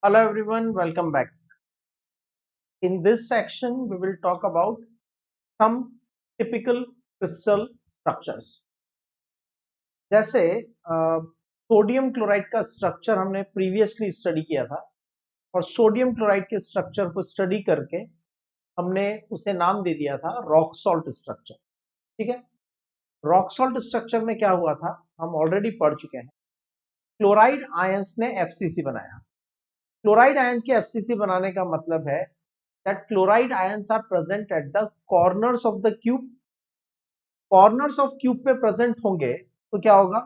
Hello everyone, welcome back. In this section, we will talk about some typical crystal structures. जैसे sodium chloride का structure हमने previously study किया था और sodium chloride के structure को स्टडी करके हमने उसे नाम दे दिया था रॉक सॉल्ट स्ट्रक्चर। ठीक है, रॉक सॉल्ट स्ट्रक्चर में क्या हुआ था हम ऑलरेडी पढ़ चुके हैं। क्लोराइड आयंस ने एफसीसी बनाया। क्लोराइड आयन के एफसीसी बनाने का मतलब है that chloride ions are present at the corners of the cube. Corners of cube पे प्रेजेंट होंगे तो क्या होगा,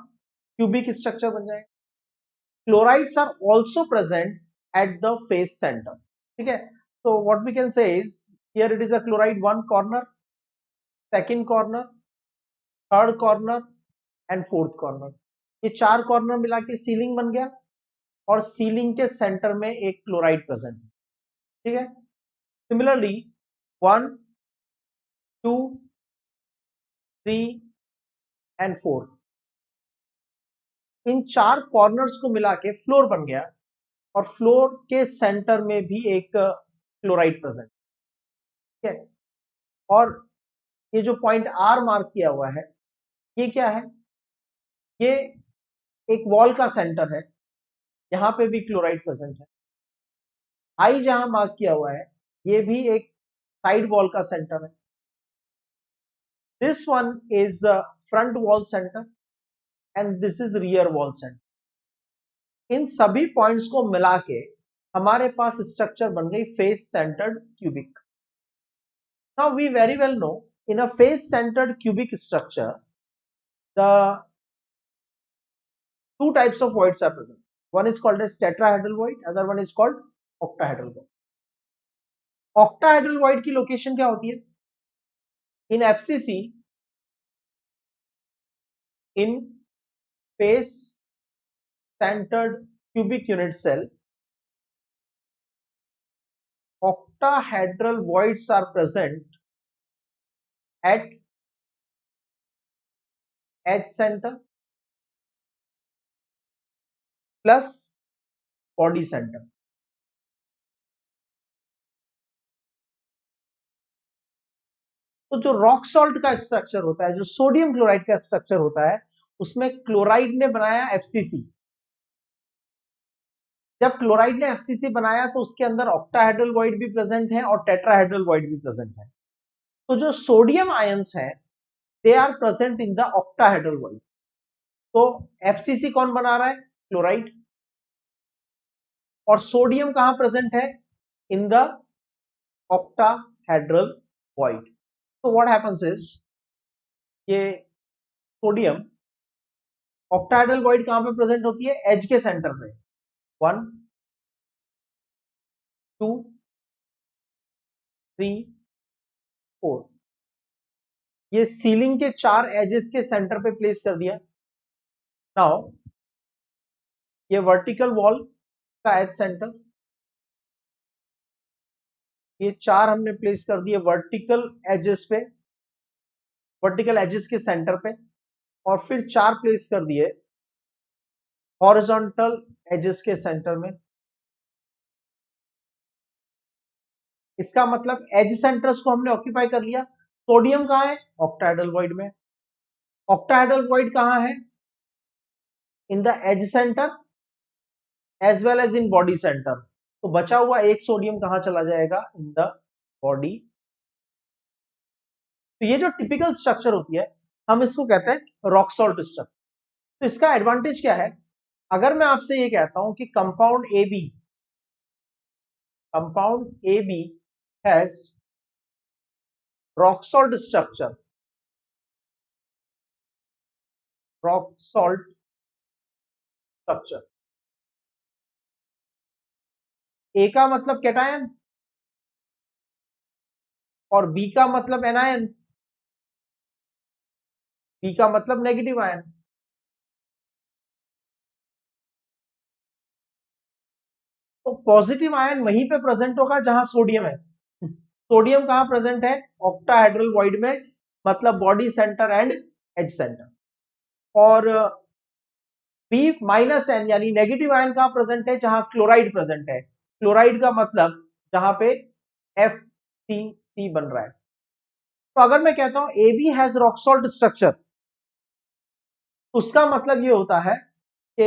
क्यूबिक स्ट्रक्चर बन जाएगा। Chlorides are also present at the face centre. ठीक है, so what we can say is here it is a chloride one corner, second corner, third corner and fourth corner. ये चार कॉर्नर मिला के ceiling बन गया और सीलिंग के सेंटर में एक क्लोराइड प्रेजेंट। ठीक है, सिमिलरली 1 2 3 एंड 4, इन चार कॉर्नर्स को मिला के फ्लोर बन गया और फ्लोर के सेंटर में भी एक क्लोराइड प्रेजेंट। ठीक है, और ये जो पॉइंट आर मार्क किया हुआ है ये क्या है, ये एक वॉल का सेंटर है, यहाँ पे भी क्लोराइड प्रेजेंट है। आई जहां मार्क किया हुआ है ये भी एक साइड वॉल का सेंटर है। This one is front wall centre and this is rear wall centre. इन सभी पॉइंट्स को मिला के हमारे पास स्ट्रक्चर बन गई face centred cubic. Now we very well know in a face centred cubic structure the two types of voids are present. One is called as tetrahedral void, other one is called octahedral void. Octahedral void की location क्या होती है? In FCC, in face centered cubic unit cell, octahedral voids are present at edge center plus body center. तो जो rock salt का structure होता है, जो सोडियम क्लोराइड का स्ट्रक्चर होता है, उसमें क्लोराइड ने बनाया एफसीसी। जब क्लोराइड ने एफसीसी बनाया तो उसके अंदर ऑक्टाहेड्रल वॉइड भी प्रेजेंट है और टेट्राहेड्रल वॉइड भी प्रेजेंट है। तो जो सोडियम आयंस है they are present in the octahedral void. तो एफसीसी कौन बना रहा है? क्लोराइड। और सोडियम कहां प्रेजेंट है? In the octahedral void. तो व्हाट हैपेंस इज, ये सोडियम ऑक्टाहेड्रल वॉइड कहां पे प्रेजेंट होती है? एज के सेंटर पे। 1 2 3 4, ये सीलिंग के चार एजेस के सेंटर पे प्लेस कर दिया। नाउ ये वर्टिकल वॉल का एज सेंटर, ये चार हमने प्लेस कर दिए वर्टिकल एजेस पे, वर्टिकल एजेस के सेंटर पे, और फिर चार प्लेस कर दिए हॉरिजॉन्टल एजेस के सेंटर में। इसका मतलब एज सेंटर्स को हमने ऑक्यूपाई कर लिया। सोडियम कहां है? ऑक्टाहेड्रल वॉइड में। ऑक्टाहेड्रल वॉइड कहां है? In the edge centre as well as in body centre. तो बचा हुआ एक सोडियम कहां चला जाएगा? In the body. तो ये जो टिपिकल स्ट्रक्चर होती है हम इसको कहते हैं रॉक सॉल्ट स्ट्रक्चर। तो इसका एडवांटेज क्या है? अगर मैं आपसे ये कहता हूं कि compound A B has rock salt structure, rock salt structure, A का मतलब कैटायन और बी का मतलब एनायन, बी का मतलब नेगेटिव आयन। तो पॉजिटिव आयन वहीं पे प्रेजेंट होगा जहां सोडियम है। सोडियम कहां प्रेजेंट है? ऑक्टाहेड्रल वॉइड में, मतलब body centre and edge centre. और B-N यानी नेगेटिव आयन कहां प्रेजेंट है? जहां क्लोराइड प्रेजेंट है। क्लोराइड का मतलब जहां पे FCC बन रहा है। तो अगर मैं कहता हूं AB has rock salt structure, उसका मतलब ये होता है कि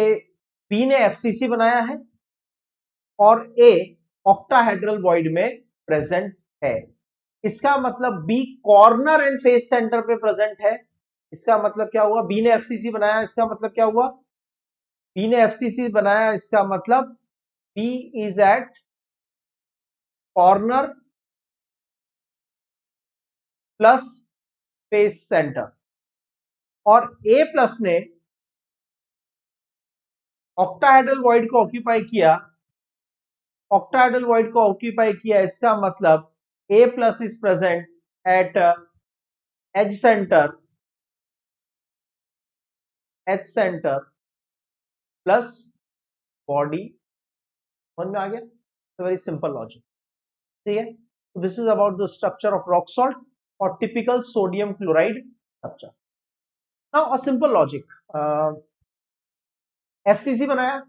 B ने FCC बनाया है और A ऑक्टाहेड्रल वॉइड में प्रेजेंट है। इसका मतलब B corner and face centre पे प्रेजेंट है। इसका मतलब क्या हुआ? B ने FCC बनाया, इसका मतलब क्या हुआ? B ने FCC बनाया, इसका मतलब B is at corner plus face centre, और A प्लस ने ऑक्टाहेड्रल वॉइड को ऑक्यूपाई किया, ऑक्टाहेड्रल वॉइड को ऑक्यूपाई किया, इसका मतलब A plus is present at edge centre plus body. समझ में आ गया? वेरी सिंपल लॉजिक, ठीक है। तो this is about the structure of rock salt और typical sodium chloride structure. Now a simple logic, FCC बनाया,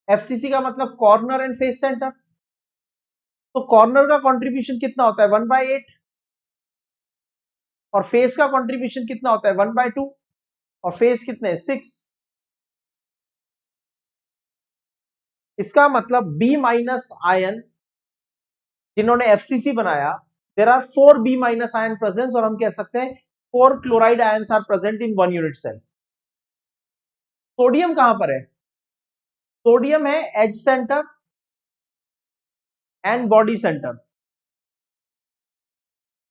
FCC का मतलब कॉर्नर एंड फेस सेंटर, तो कॉर्नर का कंट्रीब्यूशन कितना होता है? 1/8, और फेस का कंट्रीब्यूशन कितना होता है? 1/2, और फेस कितने? 6। इसका मतलब B- आयन जिन्होंने FCC बनाया, there are 4 B- ion present, और हम कह सकते हैं 4 chloride ions are present in 1 unit cell. Sodium कहां पर है? सोडियम है edge centre and body centre.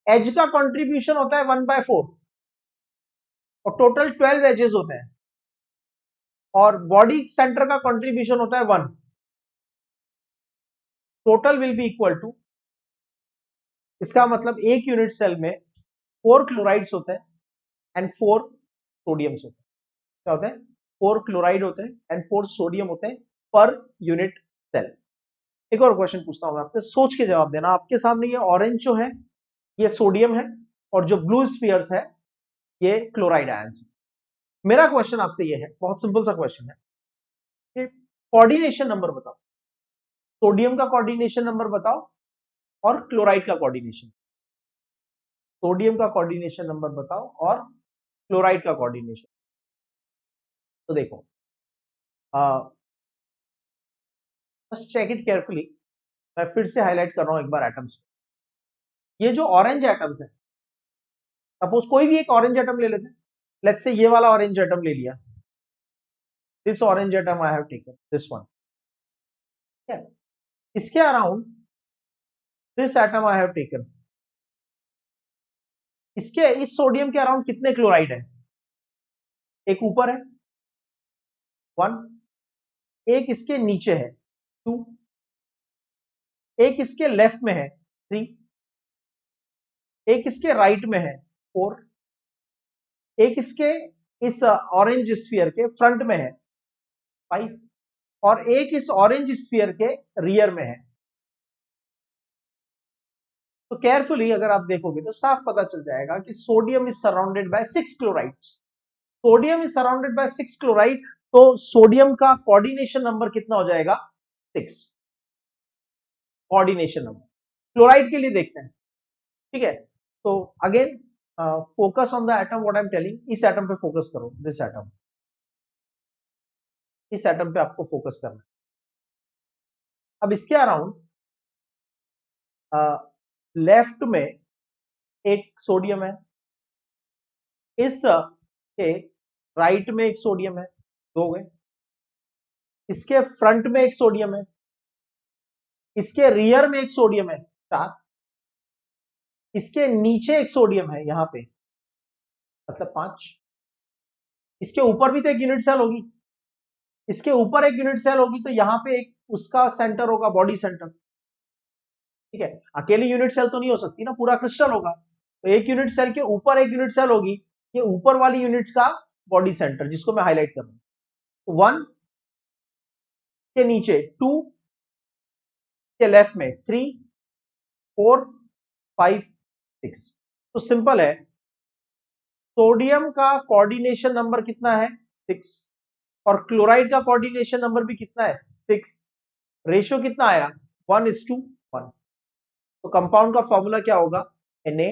Edge का कंट्रीब्यूशन होता है 1/4, और टोटल 12 एजेस होते हैं, और बॉडी सेंटर का कंट्रीब्यूशन होता है 1। Total will be equal to, इसका मतलब एक यूनिट सेल में 4 क्लोराइड्स होते हैं एंड 4 सोडियम्स होते हैं। क्या होते हैं? 4 क्लोराइड होते हैं एंड 4 सोडियम होते हैं पर यूनिट सेल। एक और क्वेश्चन पूछता हूं मैं आपसे, सोच के जवाब देना। आपके सामने ये ऑरेंज जो है ये सोडियम है, और जो ब्लू स्फीयर्स है ये क्लोराइड आयंस है। मेरा क्वेश्चन आपसे ये है, बहुत सिंपल सा क्वेश्चन है कि कोऑर्डिनेशन नंबर बताओ। सोडियम का कोऑर्डिनेशन नंबर बताओ और क्लोराइड का कोऑर्डिनेशन। सोडियम का कोऑर्डिनेशन नंबर बताओ और क्लोराइड का कोऑर्डिनेशन। तो देखो, जस्ट चेक इट केयरफुली। मैं फिर से हाईलाइट कर रहा हूं एक बार एटम्स। ये जो ऑरेंज एटम्स है, सपोज कोई भी एक ऑरेंज एटम ले लेते हैं, लेट्स से ये वाला ऑरेंज एटम ले लिया, this orange atom I have taken, this one, ठीक है। इसके around this atom I have taken, इसके इस सोडियम के अराउंड कितने क्लोराइड है? एक ऊपर है 1, एक इसके नीचे है 2, एक इसके लेफ्ट में है 3, एक इसके राइट में है 4, एक इसके इस ऑरेंज स्फीयर के फ्रंट में है 5, और एक इस ऑरेंज स्फीयर के रियर में है। तो केयरफुली अगर आप देखोगे तो साफ पता चल जाएगा कि sodium is surrounded by 6 chlorides. Sodium is surrounded by 6 chloride, तो सोडियम का कोऑर्डिनेशन नंबर कितना हो जाएगा? 6 कोऑर्डिनेशन नंबर। क्लोराइड के लिए देखते हैं, ठीक है। तो again focus on the atom, what I am telling, इस एटम पे फोकस करो, दिस एटम, इस एटम पे आपको फोकस करना है। अब इसके अराउंड लेफ्ट में एक सोडियम है, इस के राइट में एक सोडियम है, 2 गए, इसके फ्रंट में एक सोडियम है, इसके रियर में एक सोडियम है 4, इसके नीचे एक सोडियम है यहां पे, मतलब 5, इसके ऊपर भी तो एक यूनिट सेल होगी, इसके ऊपर एक यूनिट सेल होगी, तो यहां पे एक उसका सेंटर होगा, बॉडी सेंटर, ठीक है। अकेली यूनिट सेल तो नहीं हो सकती ना, पूरा क्रिस्टल होगा, तो एक यूनिट सेल के ऊपर एक यूनिट सेल होगी, ये ऊपर वाली यूनिट का बॉडी सेंटर, जिसको मैं हाईलाइट कर रहा हूं। 1 के नीचे 2, के लेफ्ट में 3, 4, 5, 6। तो सिंपल है, सोडियम का कोऑर्डिनेशन नंबर कितना है? 6। और क्लोराइड का कोऑर्डिनेशन नंबर भी कितना है 6, रेशियो कितना आया 1:1। तो कंपाउंड का फॉर्मूला क्या होगा Na।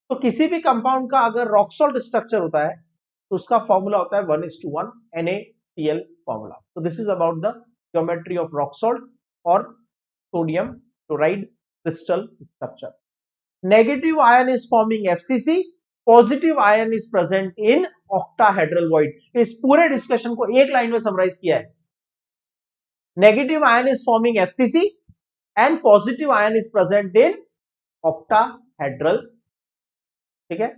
तो किसी भी कंपाउंड का अगर रॉक सॉल्ट स्ट्रक्चर होता है तो उसका फॉर्मूला होता है 1:1 NaCl फॉर्मूला। तो this is about the geometry of rock salt और sodium chloride crystal structure. Negative ion is forming FCC, positive ion is present in octahedral void. इस पूरे डिस्कशन को एक लाइन में समराइज किया है, negative ion is forming FCC and positive ion is present in octahedral, ठीक है।